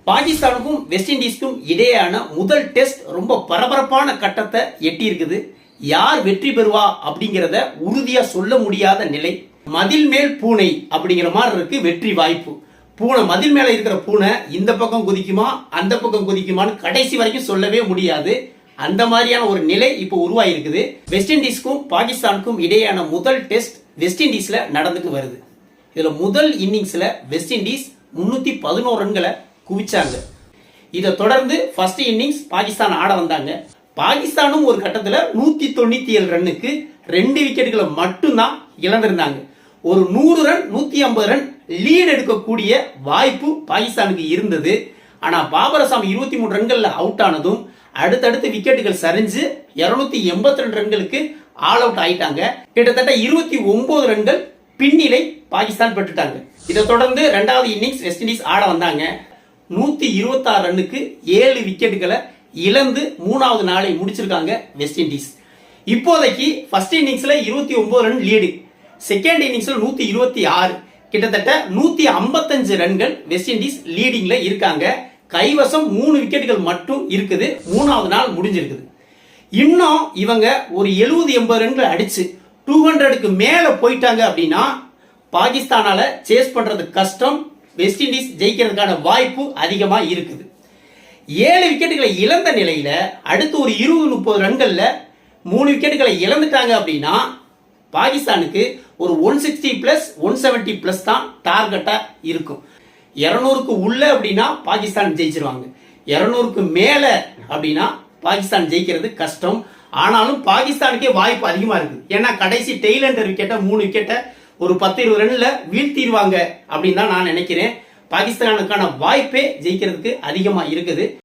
பாகிஸ்தானுக்கும் வெஸ்ட் இண்டீஸ்க்கும் இடையேயான முதல் டெஸ்ட் ரொம்ப பரபரப்பான கட்டத்தை எட்டி இருக்குது. யார் வெற்றி பெறுவா அப்படிங்கிறத உறுதியா சொல்ல முடியாத நிலை. மதில் மேல் பூனை அப்படிங்கிற மாதிரி இருக்கு வெற்றி வாய்ப்பு. பூனை மதில் மேல இருக்கிற பூனை இந்த பக்கம் குதிக்குமா அந்த பக்கம் குதிக்குமான்னு கடைசி வரைக்கும் சொல்லவே முடியாது. அந்த மாதிரியான ஒரு நிலை இப்போ உருவாயிருக்குது. வெஸ்ட் இண்டீஸ்க்கும் பாகிஸ்தானுக்கும் இடையேயான முதல் டெஸ்ட் வெஸ்ட் இண்டீஸ்ல நடந்துட்டு வருது. இதுல முதல் இன்னிங்ஸ்ல வெஸ்ட் இண்டீஸ் 311 ரன்களை குவிச்சாங்க. இதை தொடர்ந்து ஃபர்ஸ்ட் இன்னிங்ஸ் பாகிஸ்தான் ஆட வந்தாங்க. பாகிஸ்தானும் ஒரு கட்டத்தில் 197 ரன்னுக்கு 2 விக்கெட்டுகளை மட்டும்தான் இழந்திருந்தாங்க. ஒரு 100 ரன் 150 ரன் லீட் எடுக்கக்கூடிய வாய்ப்பு பாகிஸ்தானுக்கு இருந்தது. ஆனா பாபர் அசாம் 23 ரன்கள்ல அவுட் ஆனதும் அடுத்தடுத்து விக்கெட்டுகள் சரிஞ்சு 282 ரன்களுக்கு ஆல் அவுட் ஆயிட்டாங்க. கிட்டத்தட்ட 29 ரன்கள் பின்னிலை பாகிஸ்தான் பெற்றுட்டாங்க. இதை தொடர்ந்து இரண்டாவது இன்னிங்ஸ் வெஸ்ட் இண்டீஸ் ஆட வந்தாங்க. 126 ரன்னுக்கு 7 விக்கெட்டுகளை இழந்து மூணாவது நாளை முடிச்சிருக்காங்க வெஸ்ட் இண்டீஸ். இப்போதைக்கு ஃபர்ஸ்ட் இன்னிங்ஸ்ல 29 ரன் லீடு, செகண்ட் இன்னிங்ஸ்ல 126, கிட்டத்தட்ட 155 ரன்கள் வெஸ்ட் இண்டீஸ் லீடிங்ல இருக்காங்க. கைவசம் 3 விக்கெட்டுகள் மட்டும் இருக்குது. மூணாவது நாள் முடிஞ்சிருக்குது. இன்னும் இவங்க ஒரு 70-80 ரன்கள் அடிச்சு 200க்கு மேல போயிட்டாங்க அப்படின்னா பாகிஸ்தானால சேஸ் பண்றது கஷ்டம். வெஸ்ட் இண்டீஸ் ஜெயிக்கிறதுக்கான வாய்ப்பு அதிகமா இருக்குது. 7 விக்கெட்டுகளை இழந்த நிலையில அடுத்து ஒரு 20-30 ரன்கள்ல 3 விக்கெட்டுகளை இழந்துட்டாங்க அப்படின்னா பாகிஸ்தானுக்கு ஒரு 160 பிளஸ் 170 பிளஸ் தான் டார்கெட்டா இருக்கும். 200க்கு உள்ள அப்படின்னா பாகிஸ்தான் ஜெயிச்சிருவாங்க. 200க்கு மேல அப்படின்னா பாகிஸ்தான் ஜெயிக்கிறது கஷ்டம். ஆனாலும் பாகிஸ்தானுக்கே வாய்ப்பு அதிகமா இருக்கு. ஏன்னா கடைசி டெய்லண்டர் விக்கெட்டை 3 விக்கெட்டை ஒரு 10-20 ரன்ல வீழ்த்திடுவாங்க அப்படின்னு தான் நான் நினைக்கிறேன். பாகிஸ்தானுக்கான வாய்ப்பே ஜெயிக்கிறதுக்கு அதிகமா இருக்குது.